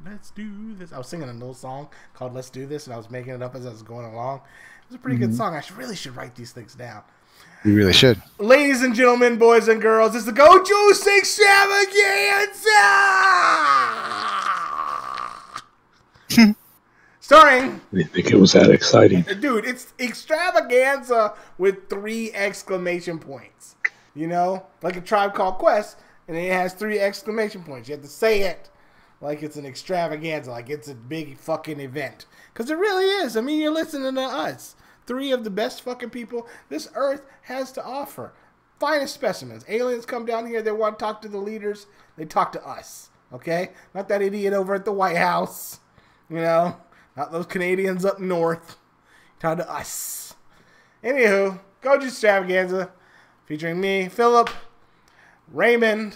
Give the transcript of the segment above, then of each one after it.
Let's do this. I was singing an old song called "Let's Do This," and I was making it up as I was going along. It was a pretty good song. I really should write these things down. You really should. Ladies and gentlemen, boys and girls, it's the Go Juice Extravaganza! Starring... I didn't think it was that exciting. Dude, it's Extravaganza with 3 exclamation points. You know? Like a Tribe Called Quest, and it has 3 exclamation points. You have to say it like it's an extravaganza, like it's a big fucking event. Because it really is. I mean, you're listening to us. 3 of the best fucking people this earth has to offer. Finest specimens. Aliens come down here. They want to talk to the leaders. They talk to us. Okay? Not that idiot over at the White House. You know? Not those Canadians up north. Talk to us. Anywho, Go Juice Extravaganza. Featuring me, Philip, Raymond.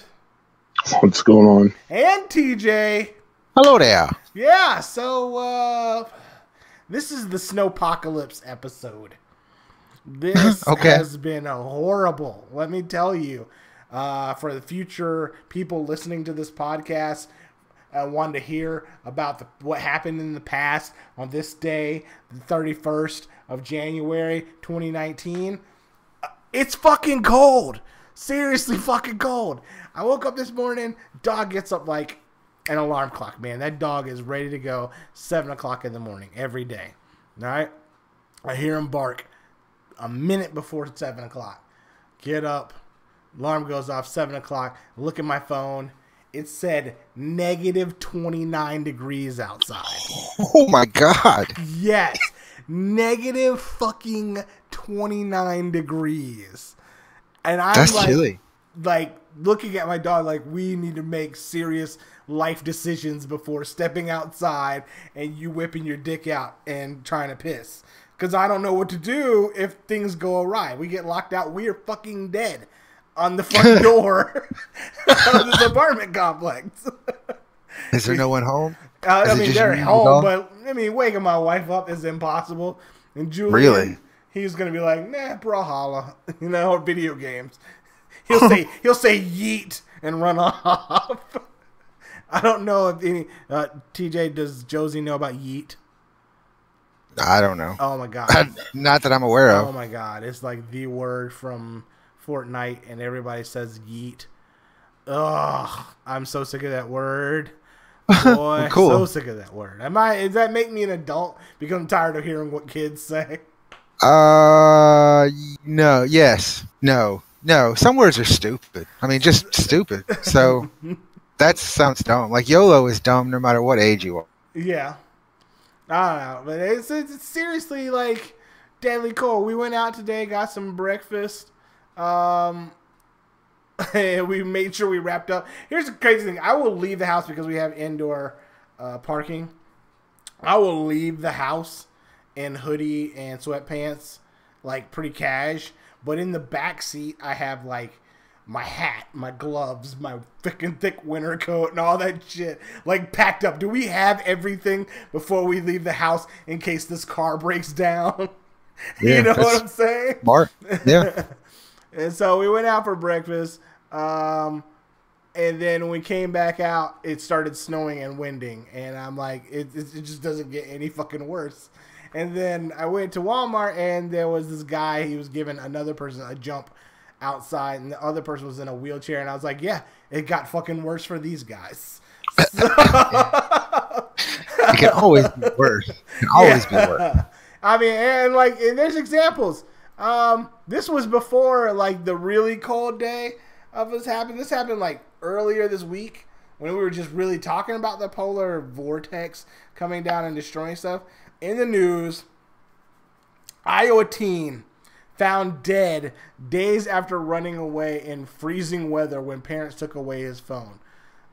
What's going on? And TJ. Hello there. Yeah, so, this is the Snowpocalypse episode. This has been horrible, let me tell you. For the future people listening to this podcast, I wanted to hear about what happened in the past on this day, the 31st of January, 2019. It's fucking cold. Seriously fucking cold. I woke up this morning, dog gets up like an alarm clock, man. That dog is ready to go 7 o'clock in the morning every day. All right? I hear him bark a minute before 7 o'clock. Get up. Alarm goes off 7 o'clock. Look at my phone. It said negative 29 degrees outside. Oh my God. Yes. Negative fucking 29 degrees. And I'm That's chilly. Like looking at my dog like we need to make serious life decisions before stepping outside and you whipping your dick out and trying to piss. Because I don't know what to do if things go awry. We get locked out. We are fucking dead on the front door of this apartment complex. Is there no one home? I mean, they're at home, but I mean, waking my wife up is impossible. And Julian, really? He's gonna be like, nah, brawlhalla, you know, or video games. He'll say yeet and run off. I don't know if any TJ, does Josie know about yeet? I don't know. Oh my God. Not that I'm aware of. Oh my God. It's like the word from Fortnite and everybody says yeet. Ugh. I'm so sick of that word. Boy, cool. So sick of that word. Does that make me an adult because I'm tired of hearing what kids say? No, yes, no. Some words are stupid. I mean, just stupid. So that sounds dumb. Like YOLO is dumb no matter what age you are. Yeah. I don't know, but it's seriously like deadly cold. We went out today, got some breakfast. We made sure we wrapped up. Here's the crazy thing. I will leave the house because we have indoor parking. I will leave the house in hoodie and sweatpants, like pretty cash. But in the back seat, I have like my hat, my gloves, my freaking thick winter coat, and all that shit, like packed up. Do we have everything before we leave the house in case this car breaks down? Yeah, you know what I'm saying? Smart. Yeah. And so we went out for breakfast. And then when we came back out, it started snowing and winding. And I'm like, it just doesn't get any fucking worse. And then I went to Walmart, and there was this guy. He was giving another person a jump outside, and the other person was in a wheelchair. And I was like, yeah, it got fucking worse for these guys. So, it can always be worse. It can always be worse. I mean, and like, and there's examples. This was before like the really cold day of this happened. This happened like earlier this week when we were just really talking about the polar vortex coming down and destroying stuff. In the news, Iowa teen found dead days after running away in freezing weather when parents took away his phone.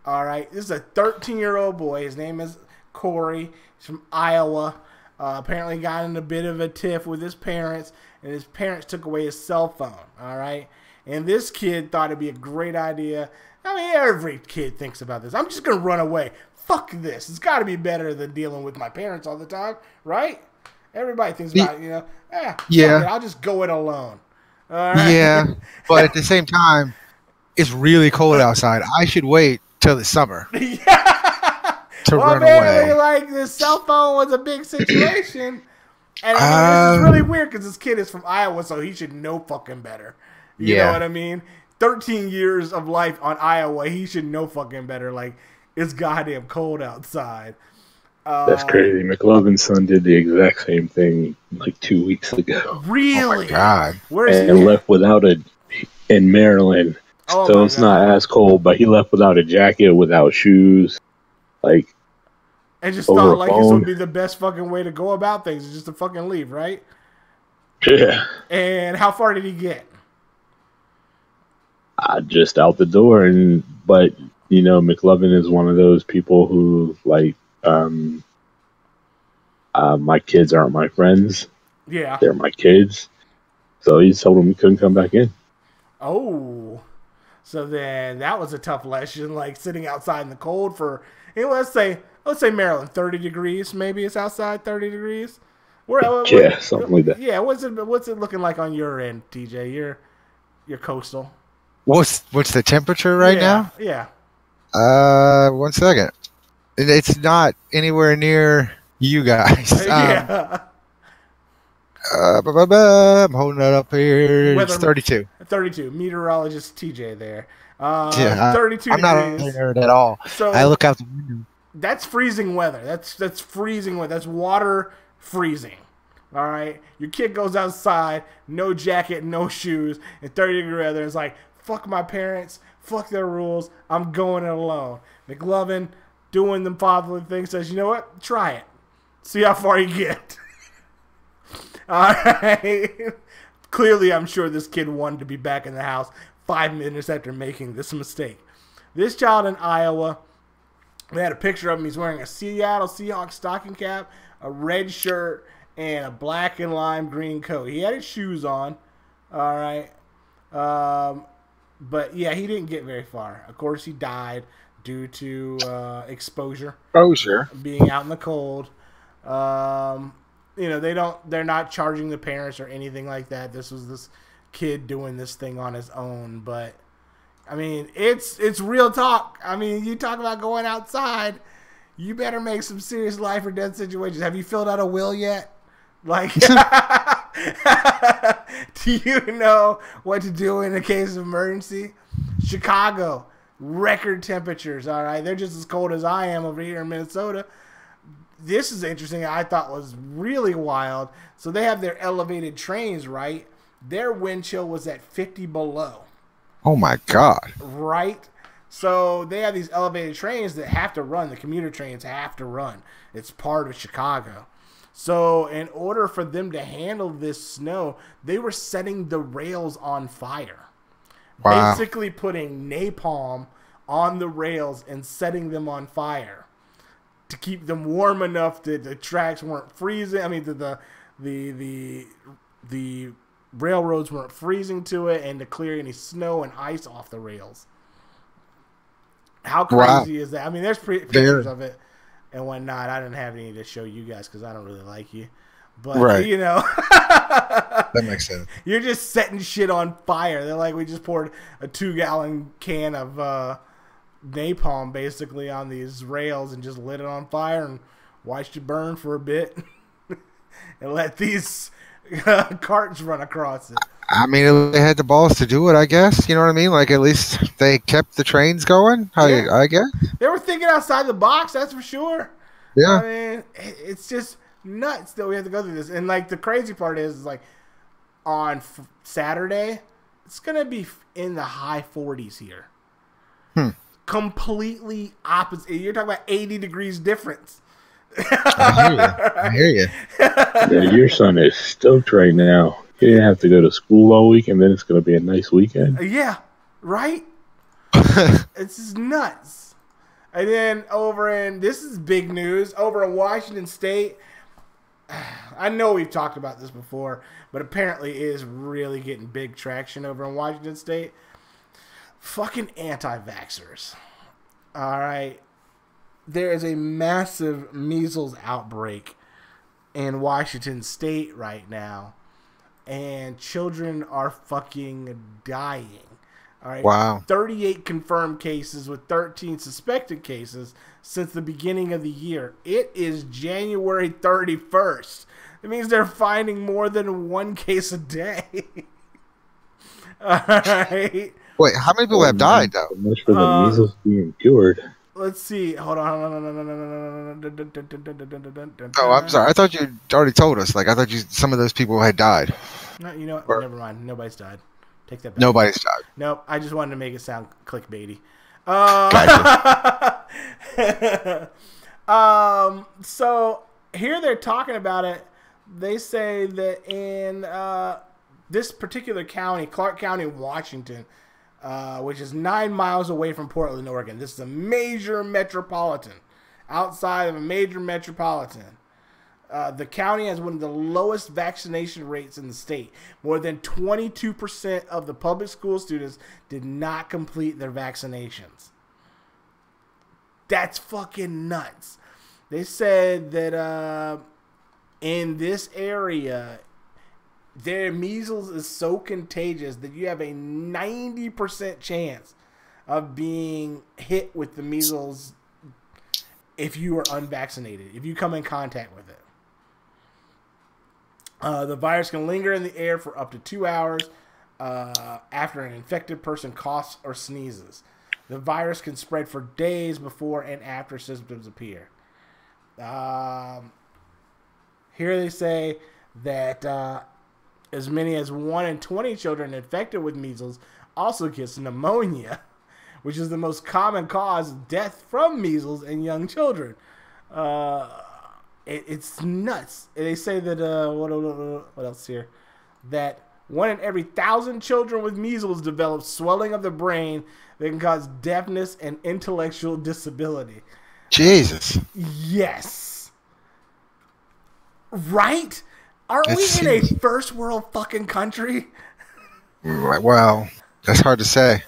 All right, this is a 13-year-old boy. His name is Corey. He's from Iowa. Apparently got in a bit of a tiff with his parents, and his parents took away his cell phone. All right, and this kid thought it'd be a great idea. I mean, every kid thinks about this. I'm just gonna run away. Fuck this. It's got to be better than dealing with my parents all the time, right? Everybody thinks about it, you know. Yeah. I'll just go it alone. All right? Yeah, but at the same time, it's really cold outside. I should wait till the summer. Yeah. to well, run apparently, away. like, the cell phone was a big situation. And I mean, this is really weird because this kid is from Iowa, so he should know fucking better. You know what I mean? 13 years of life on Iowa, he should know fucking better. Like, it's goddamn cold outside. That's crazy. McLovin's son did the exact same thing like 2 weeks ago. Really? Oh my God. Where's he And at? left without in Maryland. Oh So my it's not God. as cold, but he left without a jacket, without shoes. Like, And just over thought a like this phone. would be the best fucking way to go about things, is just to fucking leave, right? yeah. And how far did he get? Just out the door. But, McLovin is one of those people who, like, my kids aren't my friends. Yeah. They're my kids. So he told them he couldn't come back in. Oh. So then that was a tough lesson, like sitting outside in the cold for, let's say Maryland, 30 degrees, maybe it's outside 30 degrees. Something like that. Yeah, what's it looking like on your end, TJ? You're coastal. What's the temperature right now? Yeah. 1 second. It's not anywhere near you guys. Yeah. I'm holding that up here. It's 32. 32. Meteorologist TJ there. 32 I'm not degrees. there at all. So I look out the window. that's freezing weather. That's freezing weather. That's water freezing. All right. Your kid goes outside, no jacket, no shoes, and 30-degree weather. It's like, fuck my parents, fuck their rules. I'm going it alone. McLovin, doing the fatherly thing, says, you know what? Try it. See how far you get. All right. Clearly, I'm sure this kid wanted to be back in the house 5 minutes after making this mistake. This child in Iowa, we had a picture of him. He's wearing a Seattle Seahawks stocking cap, a red shirt, and a black and lime green coat. He had his shoes on. All right. But, yeah, he didn't get very far. Of course, he died due to exposure. Being out in the cold. They're not charging the parents or anything like that. This was this kid doing this thing on his own. But, I mean, it's real talk. I mean, you talk about going outside, you better make some serious life or death situations. Have you filled out a will yet? Like, do you know what to do in a case of emergency? Chicago, record temperatures, all right? They're just as cold as I am over here in Minnesota. This is interesting. I thought was really wild. So they have their elevated trains, right? Their wind chill was at 50 below. Oh, my God. Right? So they have these elevated trains that have to run. The commuter trains have to run. It's part of Chicago. So in order for them to handle this snow, they were setting the rails on fire. Wow. Basically putting napalm on the rails and setting them on fire to keep them warm enough that the tracks weren't freezing. I mean, the railroads weren't freezing to it, and to clear any snow and ice off the rails. How crazy is that? I mean, there's pictures of it and whatnot. I didn't have any to show you guys because I don't really like you. But, right. That makes sense. You're just setting shit on fire. They're like, we just poured a 2-gallon can of napalm basically on these rails and just lit it on fire and watched it burn for a bit and let these carts run across it. I mean, they had the balls to do it, I guess. You know what I mean? Like, at least they kept the trains going, I guess. They were thinking outside the box, that's for sure. Yeah. I mean, it's just nuts that we have to go through this. And, like, the crazy part is like, on Saturday, it's going to be in the high 40s here. Completely opposite. You're talking about 80 degrees difference. I hear you. Yeah, your son is stoked right now. He didn't have to go to school all week, and then it's going to be a nice weekend. Yeah, right? It's just nuts. And then this is big news, over in Washington State, I know we've talked about this before, but apparently it is really getting big traction over in Washington State. Fucking anti-vaxxers. All right. There is a massive measles outbreak in Washington State right now, and children are fucking dying. All right. Wow. 38 confirmed cases with 13 suspected cases since the beginning of the year. It is January 31st. It means they're finding more than one case a day. All right. Wait, how many people have died, though? Much for the measles being cured. Let's see. Hold on. Oh, I'm sorry. I thought you already told us. Like, I thought some of those people had died. No, you know what? Never mind. Nobody's died. Take that back. Nobody's died. Nope. I just wanted to make it sound clickbaity. Gotcha. So here they're talking about it. They say that in this particular county, Clark County, Washington, which is 9 miles away from Portland, Oregon. This is a major metropolitan. Outside of a major metropolitan. The county has one of the lowest vaccination rates in the state. More than 22% of the public school students did not complete their vaccinations. That's fucking nuts. They said that in this area, their measles is so contagious that you have a 90% chance of being hit with the measles if you are unvaccinated, if you come in contact with it. The virus can linger in the air for up to 2 hours after an infected person coughs or sneezes. The virus can spread for days before and after symptoms appear. Here they say that as many as 1 in 20 children infected with measles also gets pneumonia, which is the most common cause of death from measles in young children. It's nuts. They say that, what else here? That 1 in every 1,000 children with measles develop swelling of the brain that can cause deafness and intellectual disability. Jesus. Yes. Right? Aren't we in a first world fucking country? Well, that's hard to say.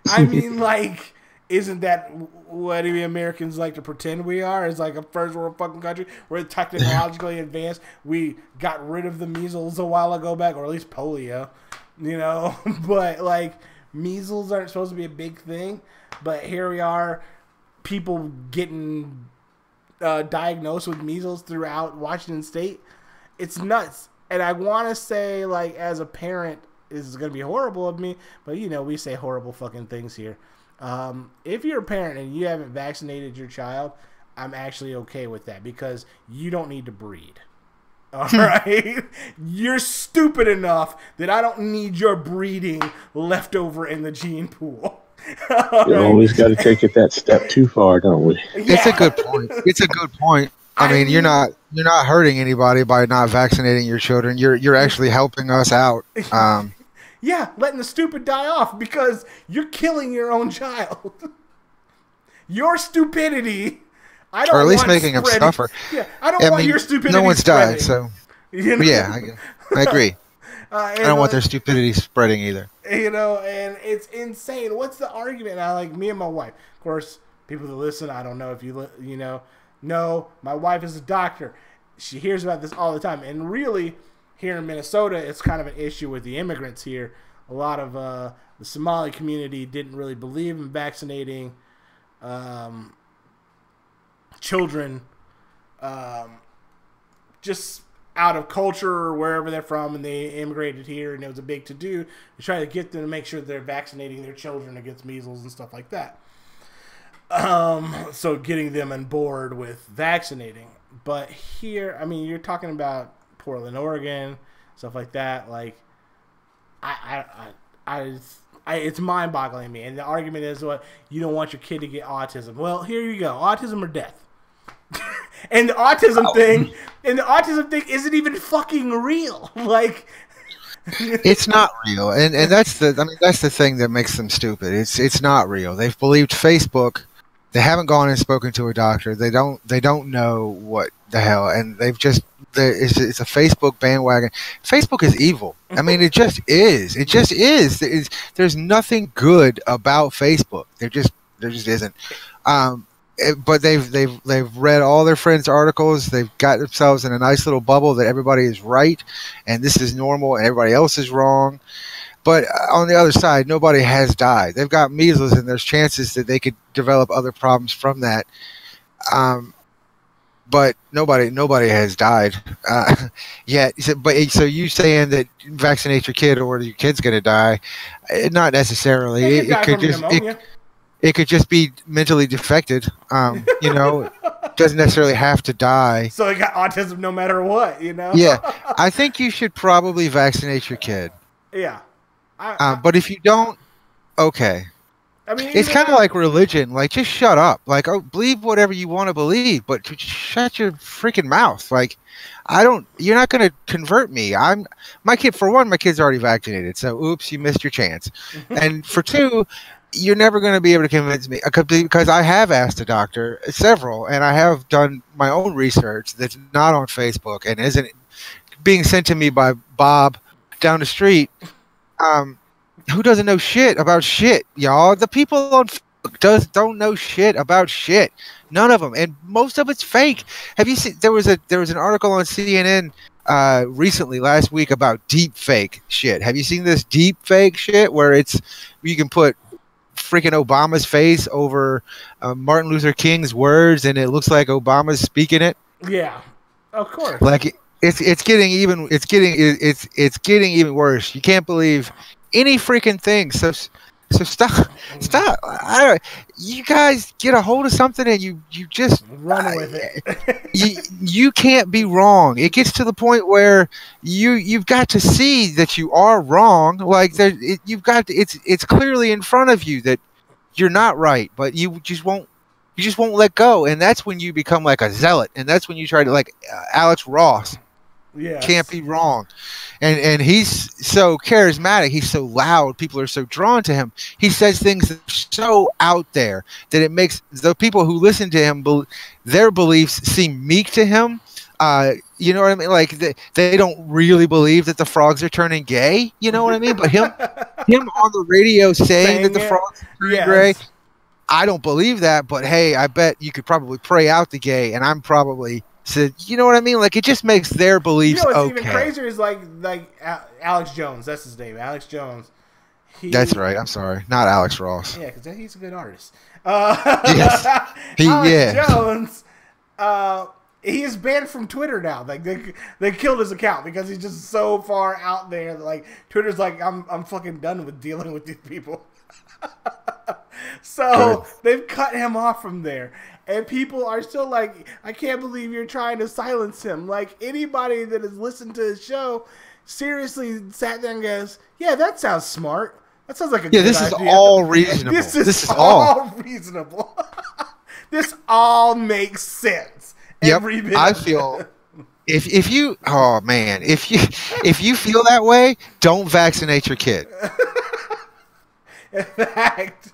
I mean, like, isn't that what we Americans like to pretend we are? It's like a first world fucking country. We're technologically advanced. We got rid of the measles a while ago back, or at least polio, you know? But, like, measles aren't supposed to be a big thing. But here we are, people getting diagnosed with measles throughout Washington State. It's nuts. And I want to say, like, as a parent, this is going to be horrible of me, but, you know, we say horrible fucking things here. If you're a parent and you haven't vaccinated your child, I'm actually okay with that because you don't need to breed. All right? You're stupid enough that I don't need your breeding left over in the gene pool. You always got to take it that step too far, don't we? It's a good point. It's a good point. I mean, you're not hurting anybody by not vaccinating your children. You're actually helping us out. Yeah, letting the stupid die off because you're killing your own child. Your stupidity. I don't. Or at least making them suffer. Yeah, I don't want your stupidity. No one's spreading. died, so You know? yeah, I agree. I don't want their stupidity spreading either. You know, and it's insane. What's the argument? I like me and my wife. Of course, people that listen, I don't know if you know. No, my wife is a doctor. She hears about this all the time, and really. Here in Minnesota, it's kind of an issue with the immigrants here. A lot of the Somali community didn't really believe in vaccinating children just out of culture or wherever they're from, and they immigrated here, and it was a big to-do to try to get them to make sure they're vaccinating their children against measles and stuff like that. So getting them on board with vaccinating. But here, I mean, you're talking about Portland, Oregon, stuff like that. Like, it's mind-boggling to me. And the argument is, what, you don't want your kid to get autism. Well, here you go, autism or death. and the autism thing isn't even fucking real. Like, it's not real, and that's the thing that makes them stupid. It's not real. They've believed Facebook. They haven't gone and spoken to a doctor. They don't know what the hell, and they've just. It's a Facebook bandwagon. Facebook is evil. I mean, it just is. It just is. There's nothing good about Facebook. There just isn't. But they've read all their friends' articles. They've got themselves in a nice little bubble that everybody is right, and this is normal, and everybody else is wrong. But on the other side, nobody has died. They've got measles, and there's chances that they could develop other problems from that. But nobody has died yet. So you saying that vaccinate your kid or your kid's going to die? Not necessarily. It could just be mentally defected. Doesn't necessarily have to die. So he got autism no matter what, Yeah, I think you should probably vaccinate your kid. Yeah. But if you don't, okay. I mean, it's kind of like religion. Like, just shut up. Like, believe whatever you want to believe, but just shut your freaking mouth. Like, you're not going to convert me. My kid's already vaccinated. So, oops, you missed your chance. And for two, you're never going to be able to convince me because I have asked a doctor, several, and I have done my own research that's not on Facebook and isn't being sent to me by Bob down the street. Who doesn't know shit about shit, y'all? The people on Facebook don't know shit about shit. None of them, and most of it's fake. Have you seen? There was an article on CNN recently last week about deep fake shit. Have you seen this deep fake shit where you can put freaking Obama's face over Martin Luther King's words, and it looks like Obama's speaking it? Yeah, of course. Like it's getting even worse. You can't believe any freaking thing. So stop. You guys get a hold of something and you just run with it. you can't be wrong. It gets to the point where you've got to see that you are wrong. Like it's clearly in front of you that you're not right, but you just won't let go. And that's when you become like a zealot. And that's when you try to, like Alex Ross. Yeah, can't be wrong, and he's so charismatic. He's so loud. People are so drawn to him. He says things that are so out there that it makes the people who listen to him, their beliefs seem meek to him. You know what I mean? Like they don't really believe that the frogs are turning gay. You know what I mean? But him on the radio saying that the frogs are turning gay. I don't believe that, but hey, I bet you could probably pray out the gay, and I'm probably. So, you know what I mean? Like, it just makes their beliefs okay. What's even crazier is like Alex Jones. That's his name, Alex Jones. That's right. I'm sorry, not Alex Ross. Yeah, because he's a good artist. Yes, Alex Jones. He is banned from Twitter now. Like they killed his account because he's just so far out there. Like Twitter's like, I'm fucking done with dealing with these people. So they've cut him off from there. And people are still like, I can't believe you're trying to silence him. Like, anybody that has listened to his show seriously sat there and goes, yeah, that sounds smart. That sounds like a good idea. This is all reasonable. This is all reasonable. This all makes sense. Yep, I feel... If you feel that way, don't vaccinate your kid. In fact...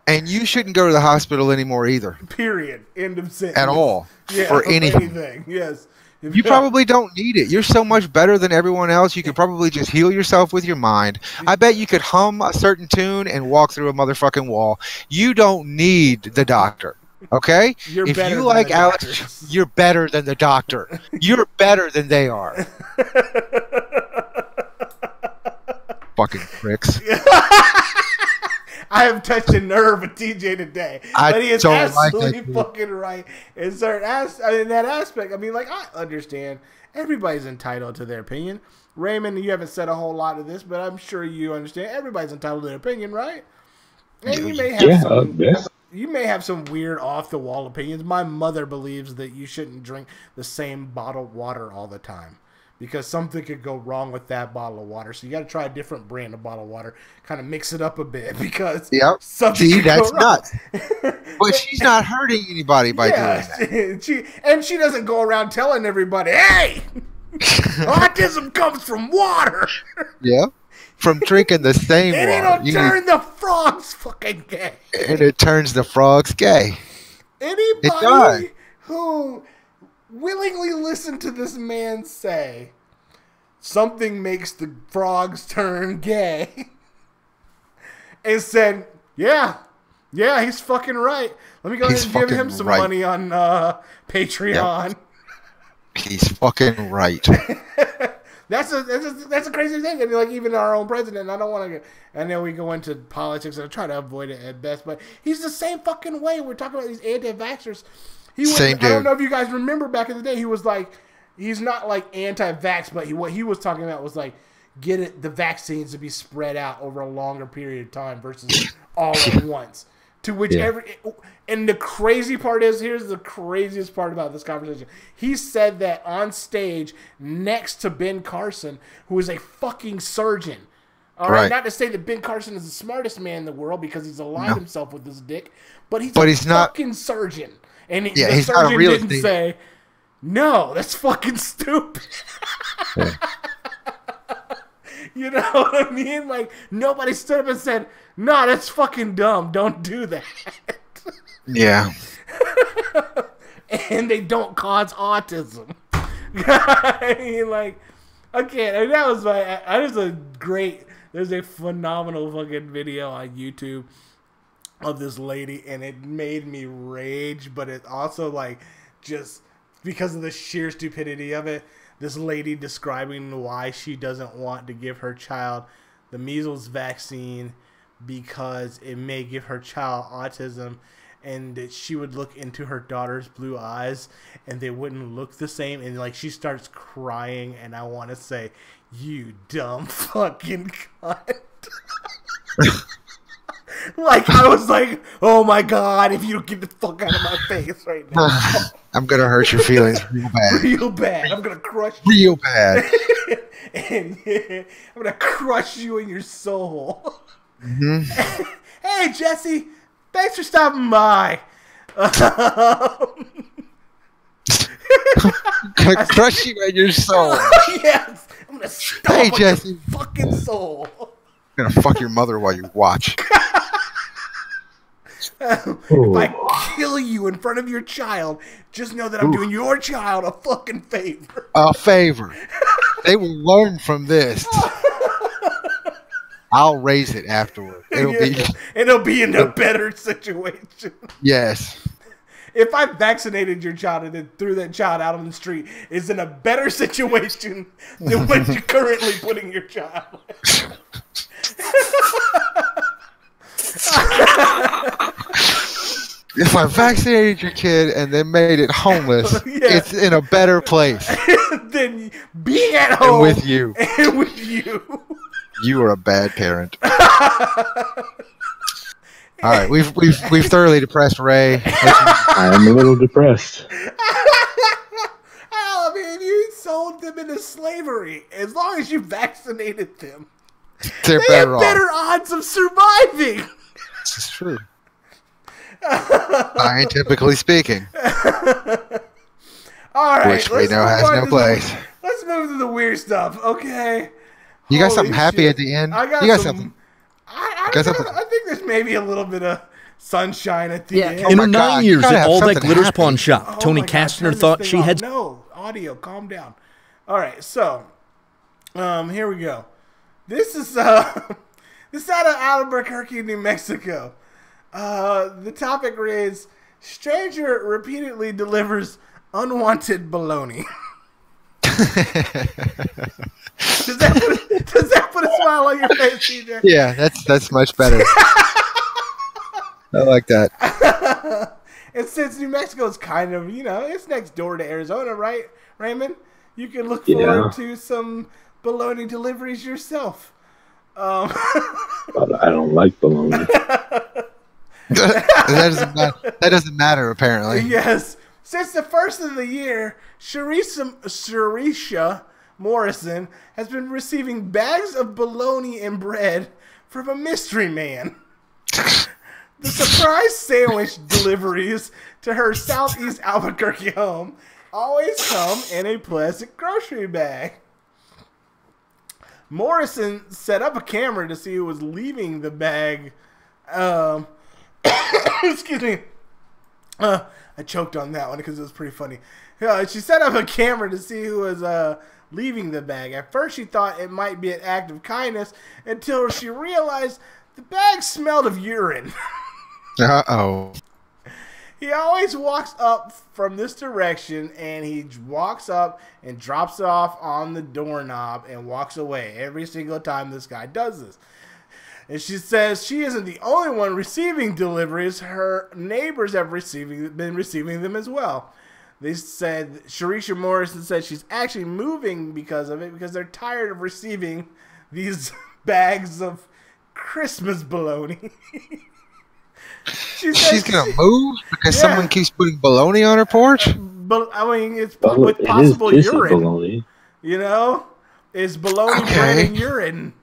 And you shouldn't go to the hospital anymore either. Period. End of sentence. At all. Yeah, for anything. Yes. You probably don't need it. You're so much better than everyone else. You could probably just heal yourself with your mind. I bet you could hum a certain tune and walk through a motherfucking wall. You don't need the doctor. Okay? If you like Alex, you're better than the doctor. You're better than they are. Fucking pricks. I have touched a nerve with TJ today, but he is absolutely fucking right in that aspect. I mean, like, I understand everybody's entitled to their opinion. Raymond, you haven't said a whole lot of this, but I'm sure you understand everybody's entitled to their opinion, right? And you may have some weird off the wall opinions. My mother believes that you shouldn't drink the same bottled water all the time, because something could go wrong with that bottle of water. So you got to try a different brand of bottled water, kind of mix it up a bit, because something could go wrong. Nuts. But she's not hurting anybody by doing that. She doesn't go around telling everybody, hey, autism comes from water. Yeah, from drinking the same water. And it'll turn the frogs fucking gay. And it turns the frogs gay. Anybody who... willingly listen to this man say something makes the frogs turn gay and said, yeah, he's fucking right. Let me go ahead and give him some money on Patreon. Yep. He's fucking right. That's a crazy thing. And like even our own president, I don't want to get. I know we go into politics and I try to avoid it at best, but he's the same fucking way. We're talking about these anti-vaxxers. I don't know if you guys remember back in the day. He was like, he's not like anti-vax, but what he was talking about was like the vaccines to be spread out over a longer period of time versus all at once. To which and the crazy part is, here's the craziest part about this conversation. He said that on stage next to Ben Carson, who is a fucking surgeon. All right, not to say that Ben Carson is the smartest man in the world because he's aligned himself with this dick, but he's a fucking surgeon. And the surgeon didn't say, no, that's fucking stupid. Yeah. You know what I mean? Like, nobody stood up and said, no, that's fucking dumb. Don't do that. Yeah. And they don't cause autism. I mean, like, okay, and that was there's a phenomenal fucking video on YouTube of this lady, and it made me rage, but it also, like, just because of the sheer stupidity of it, this lady describing why she doesn't want to give her child the measles vaccine because it may give her child autism, and that she would look into her daughter's blue eyes and they wouldn't look the same, and like she starts crying, and I want to say, you dumb fucking cunt. Like, I was like, oh my god, if you don't get the fuck out of my face right now, I'm gonna hurt your feelings real bad. Real bad. I'm gonna crush you. Real bad. And I'm gonna crush you in your soul. Mm-hmm. Hey, Jesse, thanks for stopping by. Gonna crush you in your soul. Yes, I'm gonna stomp Jesse. your fucking soul. I'm gonna fuck your mother while you watch. If I kill you in front of your child, just know that I'm doing your child a fucking favor. A favor. They will learn from this. I'll raise it afterward. It'll be in a better situation. Yes. If I vaccinated your child and then threw that child out on the street, is in a better situation than what you're currently putting your child in. If I vaccinated your kid and then made it homeless, it's in a better place than being at home and with you. And with you. You are a bad parent. All right, we've thoroughly depressed Ray. I'm a little depressed. I mean, you sold them into slavery. As long as you vaccinated them, they have better odds of surviving. This is true. Scientifically speaking. All right, which we know has no place. Let's move to the weird stuff, okay? You got something happy at the end? I got something. I think there's maybe a little bit of sunshine at the end. In her 9 years at All That Glitters Pawn Shop, Tony Kastner thought she had... No, audio, calm down. All right, so, here we go. This is out of Albuquerque, New Mexico. The topic is, stranger repeatedly delivers unwanted baloney. Does that put a smile on your face, CJ? Yeah, that's much better. I like that. And since New Mexico is kind of, it's next door to Arizona, right, Raymond? You can look forward to some bologna deliveries yourself. But I don't like bologna. that doesn't matter, apparently. Yes. Since the first of the year, Sharisha Morrison has been receiving bags of bologna and bread from a mystery man. The surprise sandwich deliveries to her southeast Albuquerque home always come in a plastic grocery bag. Morrison set up a camera to see who was leaving the bag. Excuse me. I choked on that one because it was pretty funny. She set up a camera to see who was leaving the bag. At first, she thought it might be an act of kindness until she realized the bag smelled of urine. Uh-oh. He always walks up from this direction, and he walks up and drops it off on the doorknob and walks away every single time this guy does this. And she says she isn't the only one receiving deliveries. Her neighbors have been receiving them as well. They said, Sharisha Morrison said she's actually moving because of it, because they're tired of receiving these bags of Christmas bologna. She's gonna move because someone keeps putting bologna on her porch. But I mean, it's with possible urine. Bologna. You know, it's bologna bread and urine.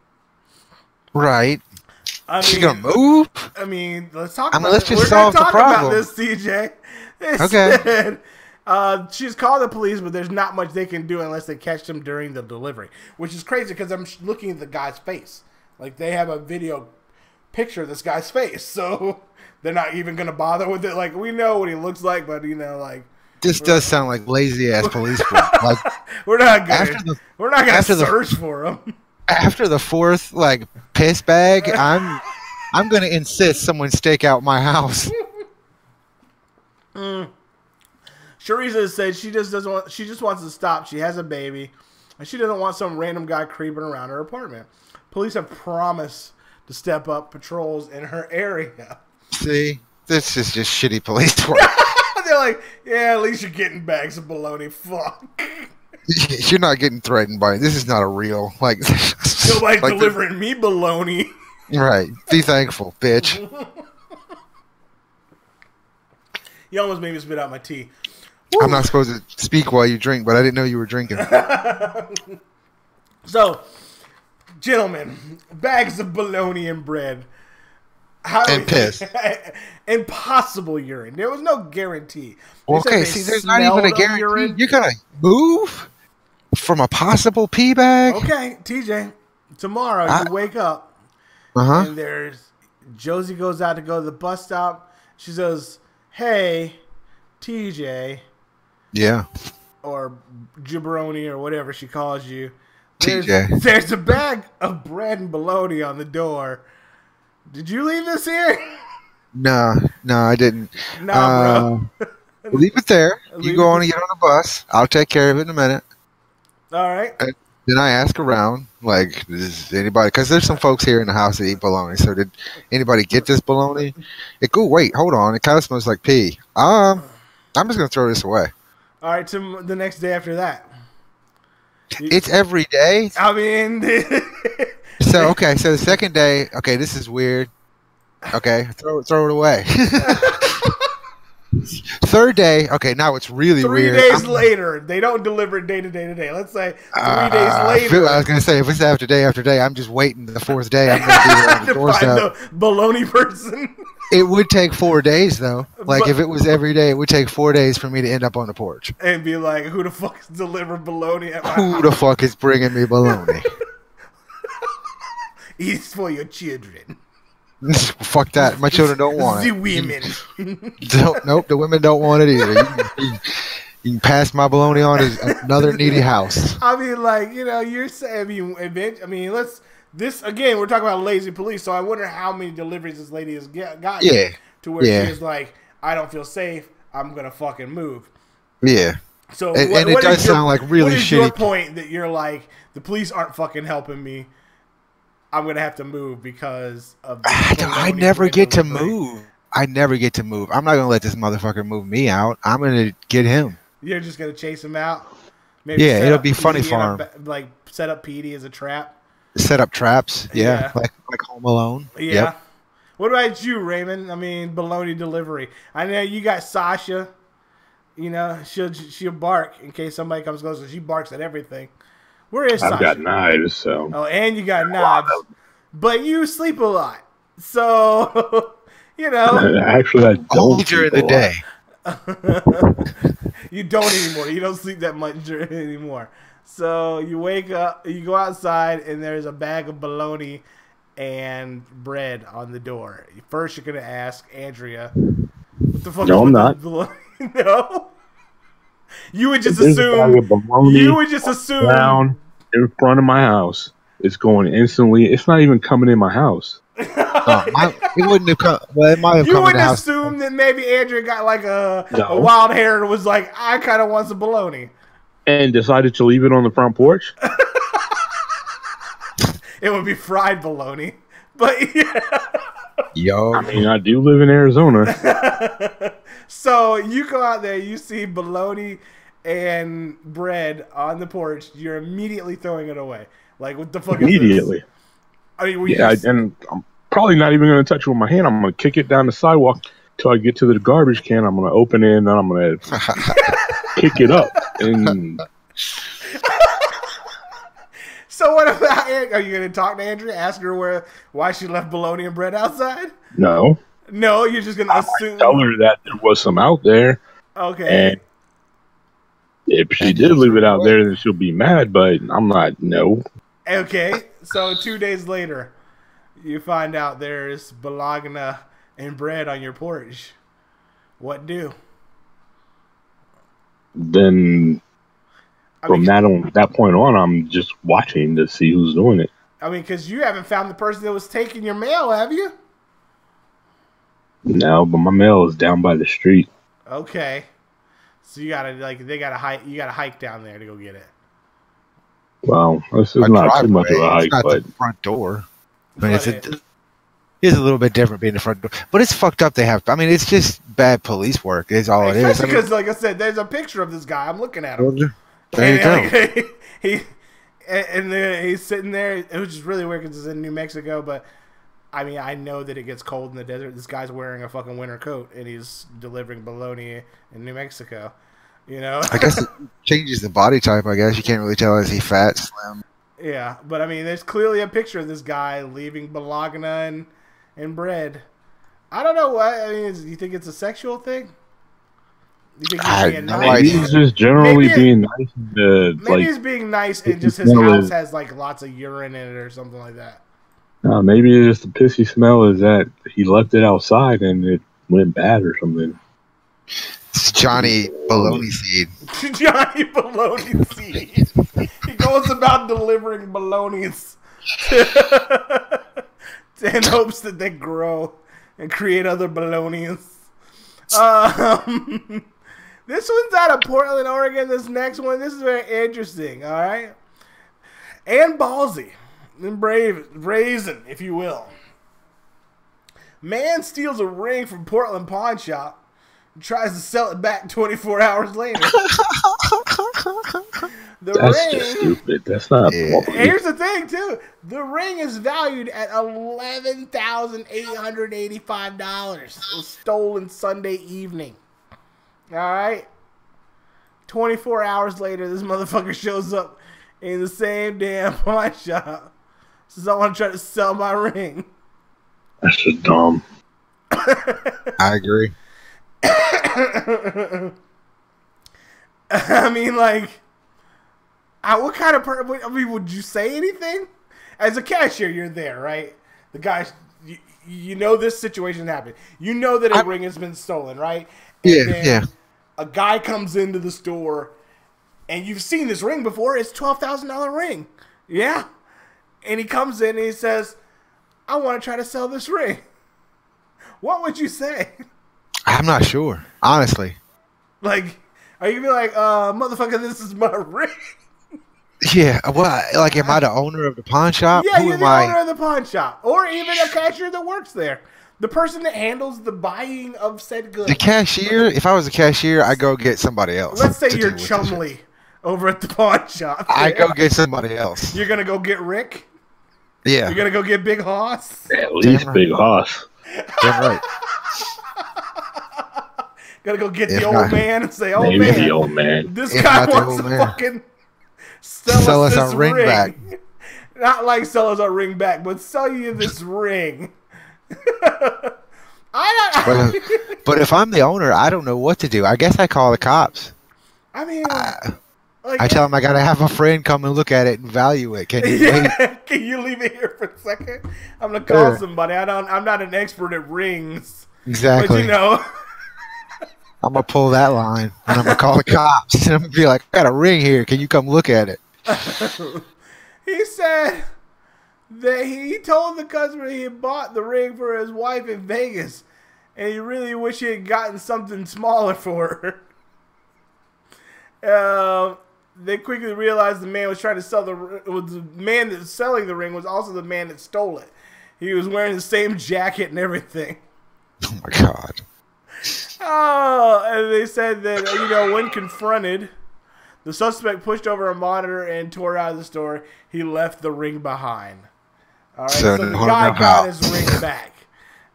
Right. She's gonna move. I mean, let's talk. About let's just solve the problem. About this, TJ. Said, she's called the police, but there's not much they can do unless they catch them during the delivery, which is crazy because I'm looking at the guy's face. Like, they have a video picture of this guy's face, so they're not even going to bother with it. Like, we know what he looks like, but, you know, like... This does sound like lazy-ass police work. Like, we're not going to search for him. After the fourth, like, piss bag, I'm going to insist someone stake out my house. Shariza said she just wants to stop. She has a baby, and she doesn't want some random guy creeping around her apartment. Police have promised to step up patrols in her area. See, this is just shitty police work. They're like, yeah, at least you're getting bags of bologna. Fuck. You're not getting threatened by it. This is not a real, like... Nobody's like delivering me bologna. Right. Be thankful, bitch. You almost made me spit out my tea. Woo. I'm not supposed to speak while you drink, but I didn't know you were drinking. So, gentlemen, bags of bologna and bread. And piss. Impossible urine. There was no guarantee. Okay, see, there's not even a guarantee. Urine. You're going to move from a possible pee bag? Okay, TJ, tomorrow you wake up, and there's Josie goes out to go to the bus stop. She says, hey, TJ. Yeah. Or jabroni or whatever she calls you. TJ. There's a bag of bread and bologna on the door. Did you leave this here? No, I didn't. Nah, bro. Leave it there. You go on and get on the bus. I'll take care of it in a minute. All right. And then I ask around, like, does anybody, because there's some folks here in the house that eat bologna. So did anybody get this bologna? Wait, hold on. It kind of smells like pee. I'm just going to throw this away. All right, to the next day after that. It's every day? I mean... So the second day, this is weird. Okay, throw it away. Third day, now it's really weird. 3 days later, they don't deliver day to day to day. Let's say 3 days later. I was going to say, if it's after day, I'm just waiting the fourth day. I'm going to be there on the doorstep. Find the bologna person. It would take 4 days, though. Like, if it was every day, it would take 4 days for me to end up on the porch. And be like, who the fuck is delivering bologna at my house? Who the fuck is bringing me bologna? It's for your children. Fuck that. My children don't want it. The women. Nope, the women don't want it either. You can pass my bologna on to another needy house. I mean, like, you're saying, this, again, we're talking about lazy police, so I wonder how many deliveries this lady has gotten. Yeah. To where she's like, I don't feel safe, I'm going to fucking move. Yeah. So, and it does sound like really shitty. What is your point that you're like, the police aren't fucking helping me? I'm going to have to move because of I never get to move. I'm not going to let this motherfucker move me out. I'm going to get him. You're just going to chase him out? Maybe it'll be funny for him. Like, set up Petey as a trap? Set up traps, yeah. Like Home Alone. Yeah. Yep. What about you, Raymond? I mean, bologna delivery. I know you got Sasha. She'll bark in case somebody comes close. She barks at everything. Where is Sasha? I've got knives, so. Oh, and you got knives. But you sleep a lot. So, Actually, I don't. Only during the day. You don't anymore. You don't sleep that much anymore. So, you wake up, you go outside, and there's a bag of bologna and bread on the door. First, you're going to ask Andrea, what the fuck? No, I'm not. No? You would just assume. Down in front of my house. it's going instantly. It's not even coming in my house. It wouldn't have come. Well, it might have You come in wouldn't the house. assume that maybe Andrew got like a No. wild hair and was like, I kind of want some bologna. And decided to leave it on the front porch. It would be fried bologna. But yeah. Yo, I mean, I do live in Arizona. So you go out there, you see bologna and bread on the porch. You're immediately throwing it away. Like, what the fuck Immediately. is this? I mean, And I'm probably not even going to touch it with my hand. I'm going to kick it down the sidewalk till I get to the garbage can. I'm going to open it and then I'm going to pick it up. And So what about? Are you going to talk to Andrea? Ask her why she left bologna and bread outside? no. No, you're just going to assume. Tell her that there was some out there. Okay. And if she did leave it out there, then she'll be mad. But I'm not. No. Okay. So 2 days later, you find out there's bologna and bread on your porch. What do? Then from that point on, I'm just watching to see who's doing it. I mean, because you haven't found the person that was taking your mail, have you? No, but my mail is down by the street. Okay. So you gotta hike. You gotta hike down there to go get it. Well, this is not too much of a hike, it's not but the front door. I mean, it's a little bit different being the front door, but it's fucked up. I mean, it's just bad police work. Is all it is. Especially because, like I said, there's a picture of this guy. I'm looking at him. There you go. He's sitting there. It was just really weird because it's in New Mexico, but I mean, I know that it gets cold in the desert. This guy's wearing a fucking winter coat, and he's delivering bologna in New Mexico. You know? I guess it changes the body type, I guess. You can't really tell, is he fat, slim? Yeah, but I mean, there's clearly a picture of this guy leaving bologna and bread. I don't know what. I mean, do you think it's a sexual thing? You think he's being nice? Maybe he's just generally being nice. Maybe he's being nice and just his house has like lots of urine in it or something like that. Maybe it's just the pissy smell is that he left it outside and it went bad or something. It's Johnny Bologna Seed. Johnny Bologna Seed. He goes about delivering bolognas in hopes that they grow and create other bolognas. This one's out of Portland, Oregon. This next one, this is very interesting, all right? And ballsy. And brazen, if you will. Man steals a ring from Portland pawn shop and tries to sell it back 24 hours later. That's just stupid. That's not. Yeah. Here's the thing, too. The ring is valued at $11,885. It was stolen Sunday evening. All right? 24 hours later, this motherfucker shows up in the same damn pawn shop. Says, I want to try to sell my ring. That's just dumb. I agree. I mean, like, what kind of person? I mean, would you say anything? As a cashier, you're there, right? The guy, you know this situation happened. You know that a ring has been stolen, right? And yeah. A guy comes into the store, and you've seen this ring before. It's $12,000 ring. Yeah. And he comes in and he says, I want to try to sell this ring. What would you say? I'm not sure, honestly. Like, are you going to be like, motherfucker, this is my ring? Yeah, well, like, am I the owner of the pawn shop? Yeah, you're the owner of the pawn shop. Or even a cashier that works there. The person that handles the buying of said goods. The cashier? If I was a cashier, I'd go get somebody else. Let's say you're Chumley over at the pawn shop. I go get somebody else. You're going to go get Rick? Yeah. You're going to go get Big Hoss? At least Big Hoss. Damn right. Gotta go get the old man and say, maybe man, the old man. This guy wants to fucking sell us this ring back. Not like sell us our ring back, but sell you this ring. But if I'm the owner, I don't know what to do. I guess I call the cops. I mean, I tell them I gotta have a friend come and look at it and value it. Can you wait? Can you leave it here for a second? I'm gonna call somebody. I'm not an expert at rings. Exactly. But you know. I'm gonna pull that line and I'm gonna call the cops and I'm gonna be like, I got a ring here. Can you come look at it? He said that he told the customer he had bought the ring for his wife in Vegas, and he really wished he had gotten something smaller for her. They quickly realized the man was trying to sell the man that's selling the ring was also the man that stole it. He was wearing the same jacket and everything. Oh my God. Oh, and they said that, when confronted, the suspect pushed over a monitor and tore out of the store. He left the ring behind. All right, so the guy got his ring back.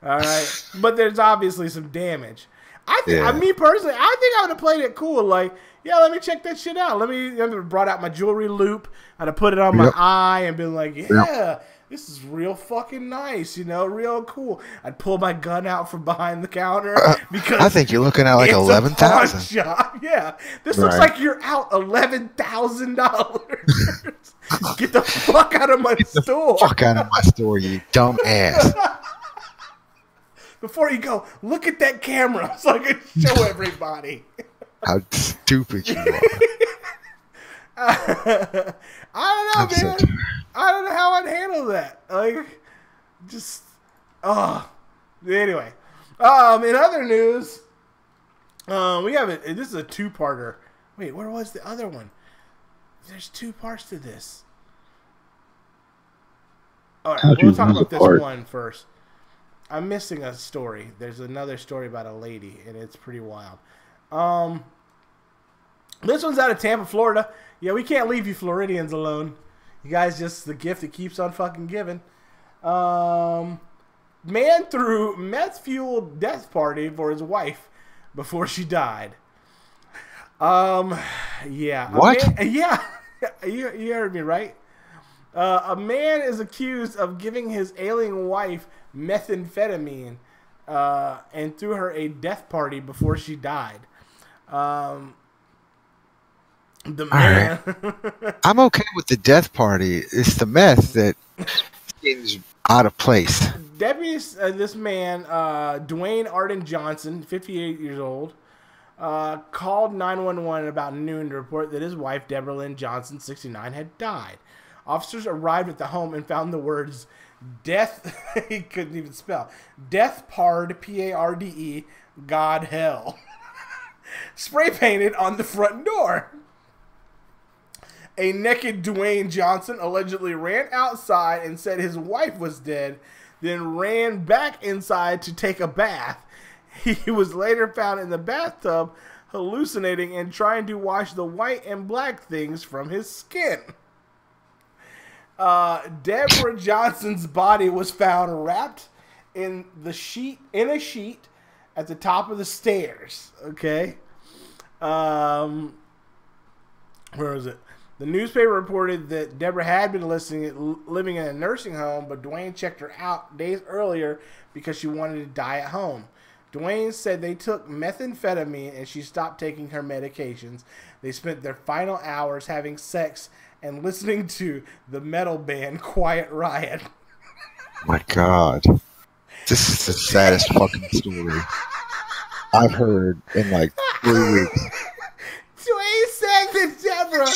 All right, but there's obviously some damage. Me personally, I think I would have played it cool. Like, yeah, let me check that shit out. I brought out my jewelry loop. I'd have put it on my eye and been like, yeah, this is real fucking nice, real cool. I'd pull my gun out from behind the counter because I think you're looking at like 11,000. Yeah, this looks like you're out $11,000. Get the fuck out of my store. Fuck out of my store, you dumb ass. Before you go, look at that camera so I can show everybody. How stupid you are. I don't know, man. I don't know how I'd handle that. Like, just, Anyway, in other news, we have it. This is a two-parter. Wait, where was the other one? There's two parts to this. All right, we'll talk about this one first. I'm missing a story. There's another story about a lady, and it's pretty wild. This one's out of Tampa, Florida. Yeah, we can't leave you Floridians alone. You guys just the gift that keeps on fucking giving. Man threw meth-fueled death party for his wife before she died. Yeah. What? Yeah. You heard me right. A man is accused of giving his ailing wife methamphetamine and threw her a death party before she died. The man. Right. I'm okay with the death party. It's the meth that seems out of place. Deputies, this man, Dwayne Arden Johnson, 58 years old, called 911 about noon to report that his wife, Deborah Lynn Johnson, 69, had died. Officers arrived at the home and found the words death, he couldn't even spell, death pard, P-A-R-D-E, God hell, spray painted on the front door. A naked Dwayne Johnson allegedly ran outside and said his wife was dead, then ran back inside to take a bath. He was later found in the bathtub hallucinating and trying to wash the white and black things from his skin. Deborah Johnson's body was found wrapped in a sheet at the top of the stairs. Okay. Where was it? The newspaper reported that Deborah had been living in a nursing home, but Dwayne checked her out days earlier because she wanted to die at home. Dwayne said they took methamphetamine and she stopped taking her medications. They spent their final hours having sex and listening to the metal band Quiet Riot. My God. This is the saddest fucking story I've heard in like 3 weeks. Dwayne said that Deborah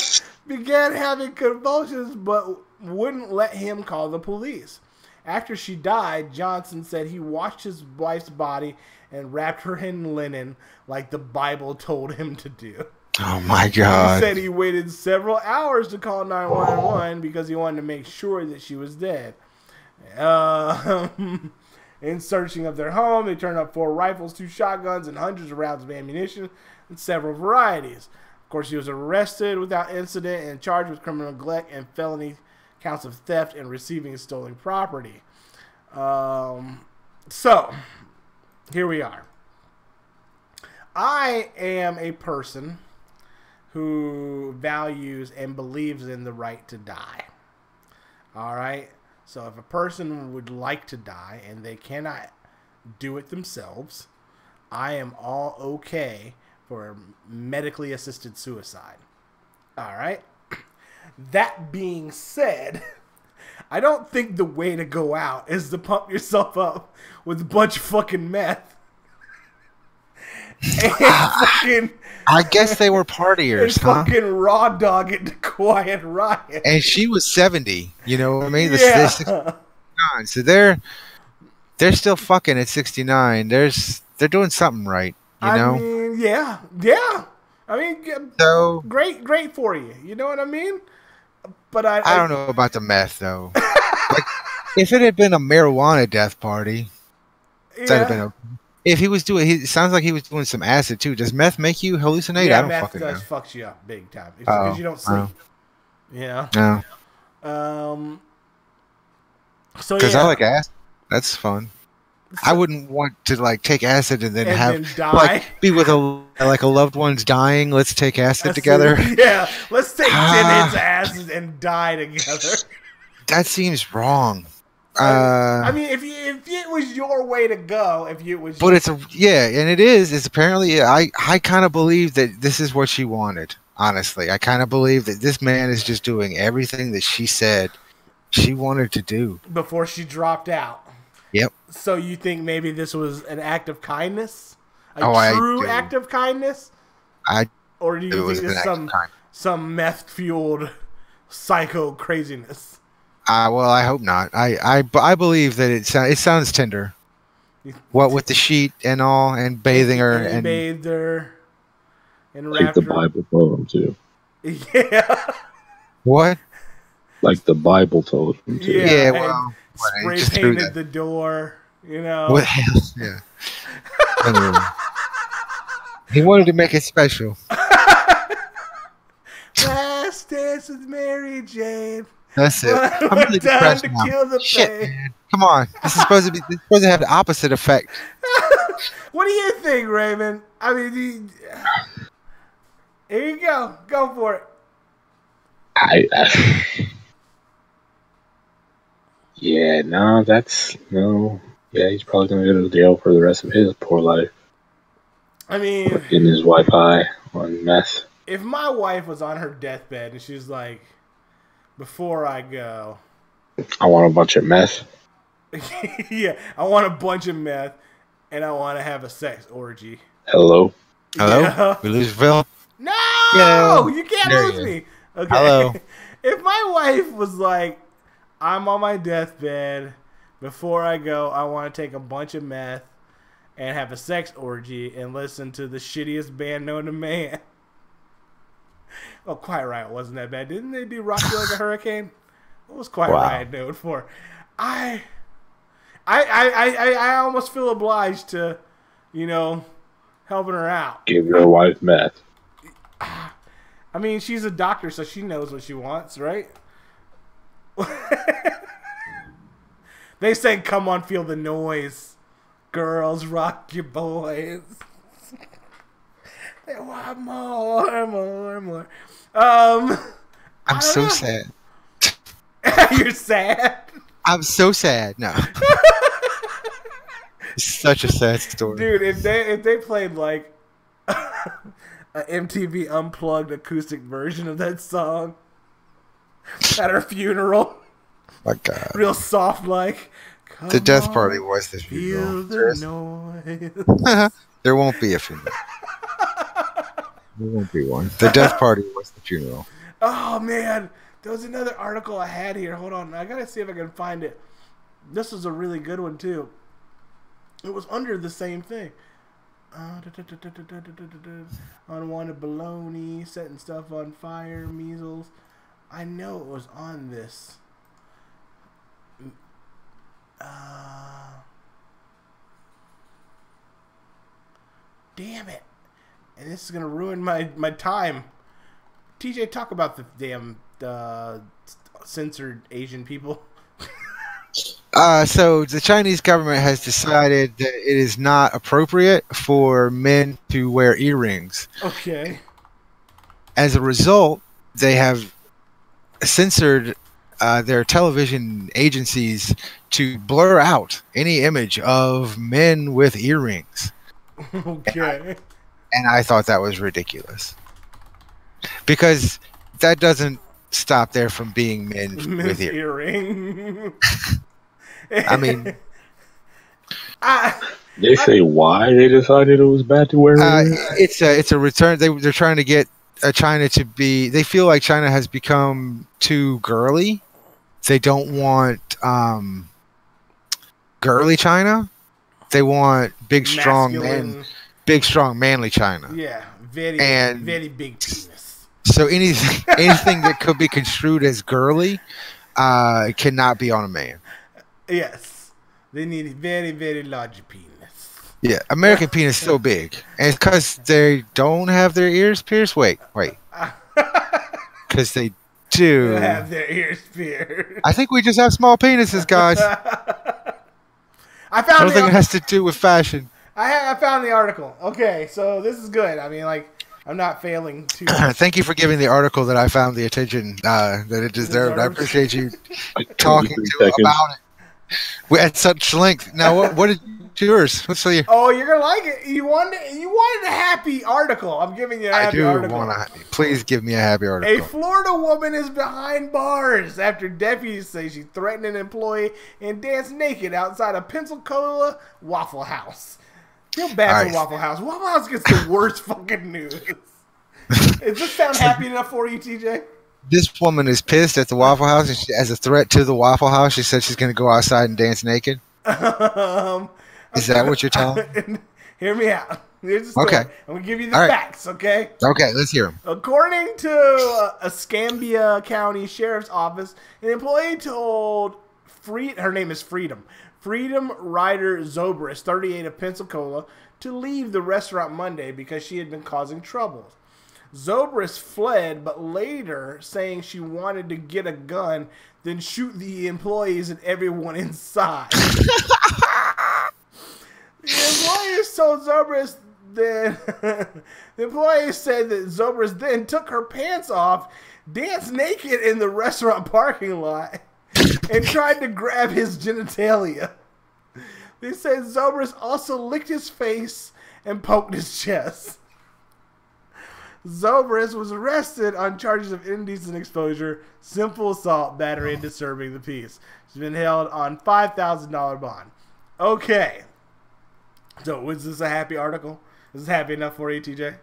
began having convulsions but wouldn't let him call the police. After she died, Johnson said he washed his wife's body and wrapped her in linen like the Bible told him to do. Oh my God. He said he waited several hours to call 911 because he wanted to make sure that she was dead. In searching of their home, they turned up 4 rifles, 2 shotguns, and hundreds of rounds of ammunition in several varieties. Of course, he was arrested without incident and charged with criminal neglect and felony counts of theft and receiving stolen property. So, here we are. I am a person who values and believes in the right to die. All right? So if a person would like to die and they cannot do it themselves, I am all okay for medically assisted suicide. All right? That being said, I don't think the way to go out is to pump yourself up with a bunch of fucking meth and fucking. I guess they were partiers, and huh? fucking raw dog it to Quiet Riot. And she was 70. You know what I mean? Yeah. 69. So they're still fucking at 69. They're doing something right. You know? I mean, yeah. I mean, So great for you. You know what I mean? But I don't know about the meth though. Like, if it had been a marijuana death party, that'd have been okay. If he was doing, it sounds like he was doing some acid too. Does meth make you hallucinate? Yeah, I don't meth fucking know. fucks you up big time because you don't sleep. Yeah. No. So because I like acid. That's fun. I wouldn't want to like take acid and then die. Like be with a loved one's dying. Let's take acid together. Yeah, let's take 10 hits of acid and die together. That seems wrong. I mean, if it was your way to go, and it is. It's apparently I kind of believe that this is what she wanted. Honestly, I kind of believe that this man is just doing everything that she said she wanted to do before she dropped out. Yep. So you think maybe this was an act of kindness? A true act of kindness? Or do you think it's some meth-fueled psycho craziness? Well, I hope not. I believe that it sounds tender. What with the sheet and all, and bathing her, and bathed her, and like the Bible told him to. Yeah. What? Like the Bible told him to. Yeah. Well, spray painted the door. You know. What? Yeah. Anyway. He wanted to make it special. Last dance with Mary Jane. That's it. I'm really depressed now. Shit, man. Come on. This is supposed to have the opposite effect. What do you think, Raymond? I mean, here you go. Go for it. Yeah, no. Yeah, he's probably going to go to jail for the rest of his poor life. I mean, getting his wife high on meth. If my wife was on her deathbed and she's like, before I go, I want a bunch of meth. Yeah, I want a bunch of meth, and I want to have a sex orgy. Hello? Yeah. We lose Phil? No! Yeah. You can't lose me. Okay. Hello? If my wife was like, I'm on my deathbed, before I go, I want to take a bunch of meth and have a sex orgy and listen to the shittiest band known to man. Well, Quiet Riot wasn't that bad. Didn't they do Rock You Like a Hurricane? What was Quiet Riot known for? I almost feel obliged to, helping her out. Give your wife meth. I mean, she's a doctor, so she knows what she wants, right? They say, come on, feel the noise. Girls, rock your boys. They want more. I'm so sad. You're sad? I'm so sad. No. It's such a sad story. Dude, if they played like an MTV Unplugged acoustic version of that song at her funeral. My God. Real soft like. The death party was the funeral. Feel the noise. There won't be a funeral. There won't be one. The death party was the funeral. Oh, man. There was another article I had here. Hold on. I got to see if I can find it. This was a really good one, too. It was under the same thing. Unwanted baloney, setting stuff on fire, measles. I know it was on this. Damn it. And this is going to ruin my time. TJ, talk about the damn censored Asian people. So the Chinese government has decided that it is not appropriate for men to wear earrings. Okay. As a result, they have censored their television agencies to blur out any image of men with earrings. Okay. And I thought that was ridiculous. Because that doesn't stop there from being men with earrings. Earring. I mean, They say why they decided it was bad to wear it. It's a return. They're trying to get China to be. They feel like China has become too girly. They don't want girly China. They want big, strong manly China. Yeah, very big penis. So anything that could be construed as girly cannot be on a man. Yes, they need a very, very large penis. Yeah, American penis is so big, and it's because they don't have their ears pierced. Wait, because they do have their ears pierced. I think we just have small penises, guys. I don't think it has to do with fashion. I found the article. Okay, so this is good. I mean, like, I'm not failing to. Thank you for giving the article that I found the attention that it deserved. I appreciate you talking about it at such length. Now, what is yours? Let's see. Oh, you're gonna like it. You wanted a happy article. I'm giving you a happy article. Please give me a happy article. A Florida woman is behind bars after deputies say she threatened an employee and danced naked outside a Pensacola Waffle House. Feel bad for Waffle House. Waffle House gets the worst fucking news. Does this sound happy enough for you, TJ? This woman is pissed at the Waffle House, and as a threat to the Waffle House, she said she's going to go outside and dance naked. Is that what you're telling? Hear me out. Here's the story. Okay. I'm going to give you the facts, okay? Okay, let's hear them. According to Escambia County Sheriff's Office, an employee told her name is Freedom Ryder Zobrist, 38 of Pensacola, to leave the restaurant Monday because she had been causing troubles. Zobrist fled, but later saying she wanted to get a gun, then shoot the employees and everyone inside. The employees told Zobrist the employee said that Zobrist then took her pants off, danced naked in the restaurant parking lot, and tried to grab his genitalia. They said Zobrist also licked his face and poked his chest. Zobrist was arrested on charges of indecent exposure, simple assault, battery, and disturbing the peace. She's been held on $5,000 bond. Okay. So, was this a happy article? Is this happy enough for you, TJ?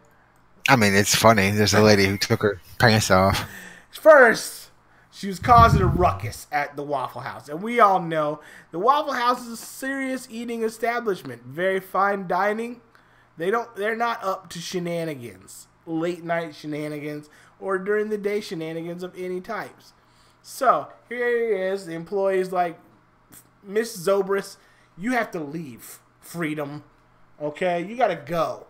I mean, it's funny. There's a lady who took her pants off. First, she was causing a ruckus at the Waffle House. And we all know the Waffle House is a serious eating establishment. Very fine dining. They're not up to shenanigans. Late night shenanigans or during the day shenanigans of any types. So, here it is. The employee's like, Miss Zobrist, you have to leave. Freedom. Okay? You gotta go.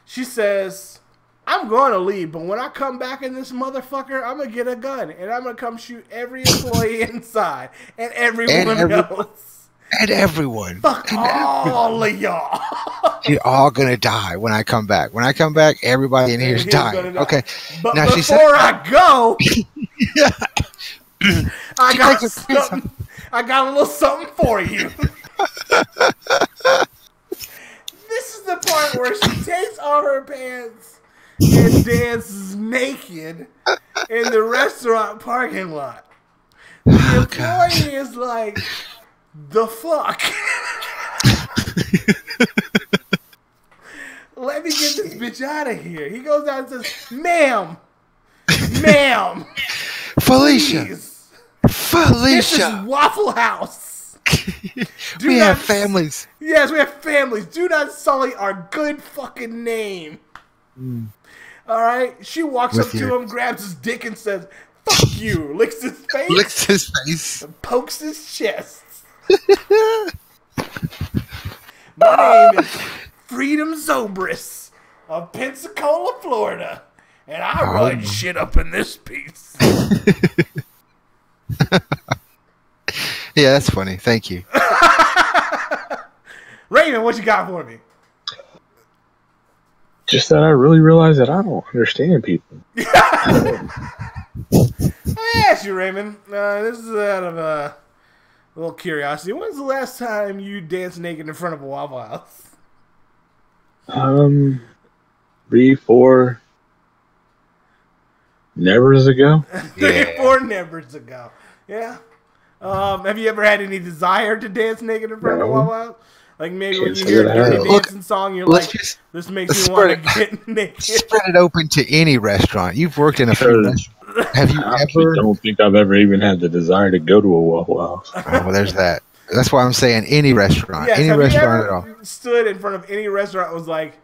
She says, I'm going to leave, but when I come back in this motherfucker, I'm going to get a gun, and I'm going to come shoot every employee inside, and everyone else. And everyone. Fuck all of y'all. You're all going to die when I come back. When I come back, everybody in here is dying. Okay. But now before I go, I got a little something for you. This is the part where she takes off her pants and dances naked in the restaurant parking lot. The employee is like, the fuck? Let me get this bitch out of here. He goes out and says, ma'am, Felicia, this is Waffle House. We have families. Yes, we have families. Do not sully our good fucking name. All right? She walks up to him, grabs his dick and says, fuck you. Licks his face. And pokes his chest. My name is Freedom Zobrist of Pensacola, Florida. And I run shit up in this piece. Yeah, that's funny. Thank you. Raymond, what you got for me? Just that I really realize that I don't understand people. Let me ask you, Raymond. This is out of a little curiosity. When's the last time you danced naked in front of a Waffle House? 3, 4 nevers ago. 3 or 4 nevers ago. Yeah. Have you ever had any desire to dance naked in front of a Waffle House? Like maybe when you Can't hear a say that I dirty have. dancing song, you're let's like, just- this makes me want to get naked. Spread it open to any restaurant. You've worked in a few restaurants. Have you I actually ever? don't think I've ever even had the desire to go to a Waffle House. Oh, well, there's that. That's why I'm saying any restaurant. Yes, Any have you restaurant at ever all. stood in front of any restaurant and was like,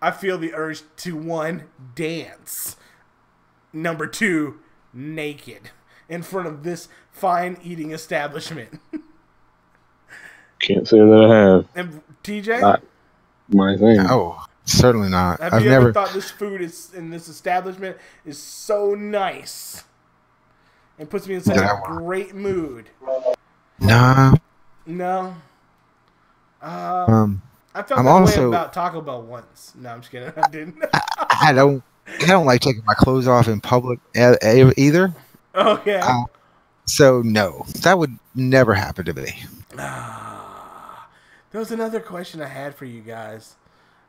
I feel the urge to, 1, dance. Number 2, naked. In front of this fine eating establishment. Can't say that I have. And TJ? Not my thing. Oh, certainly not. Have I've you never. ever thought this food is in this establishment is so nice and puts me in such Yeah. a great mood? Nah. No. Um. I felt I'm that way also- about Taco Bell once. No, I'm just kidding. I didn't. I don't like taking my clothes off in public either. Okay. So no, that would never happen to me. There was another question I had for you guys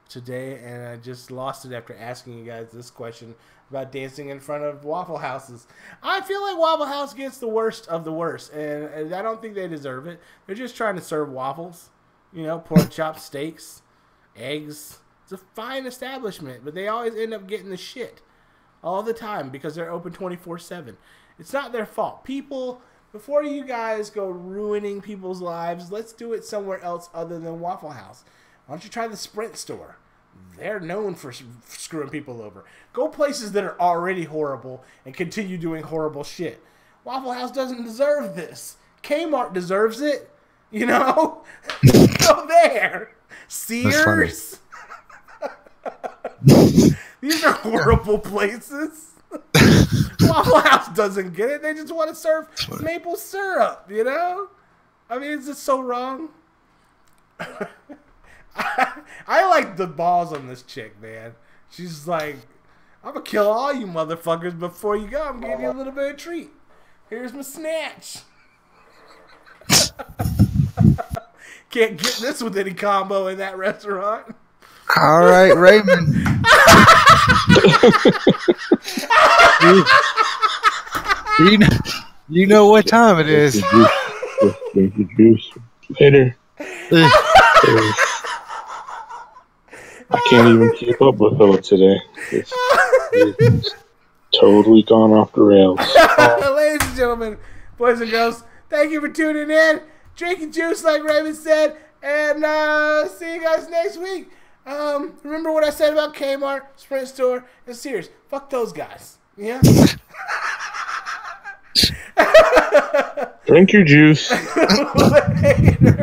today, and I just lost it after asking you guys this question about dancing in front of Waffle Houses. I feel like Waffle House gets the worst of the worst, and I don't think they deserve it. They're just trying to serve waffles, pork chops, steaks, eggs. It's a fine establishment, but they always end up getting the shit all the time because they're open 24/7. It's not their fault. People, before you guys go ruining people's lives, let's do it somewhere else other than Waffle House. Why don't you try the Sprint store? They're known for screwing people over. Go places that are already horrible and continue doing horrible shit. Waffle House doesn't deserve this. Kmart deserves it. Go there. Sears. These are horrible places. Waffle House doesn't get it. They just want to serve maple syrup, I mean, it's just so wrong. I like the balls on this chick, man. She's like, I'm going to kill all you motherfuckers before you go. I'm giving you a little bit of treat. Here's my snatch. Can't get this with any combo in that restaurant. All right, Raymond. you know what time it is. Drink the juice. Later. I can't even keep up with her today. It's totally gone off the rails. Ladies and gentlemen, boys and girls, thank you for tuning in. Drinking juice, like Raymond said, and see you guys next week. Remember what I said about Kmart, Sprint Store, and Sears. Fuck those guys. Yeah? Drink your juice. Later.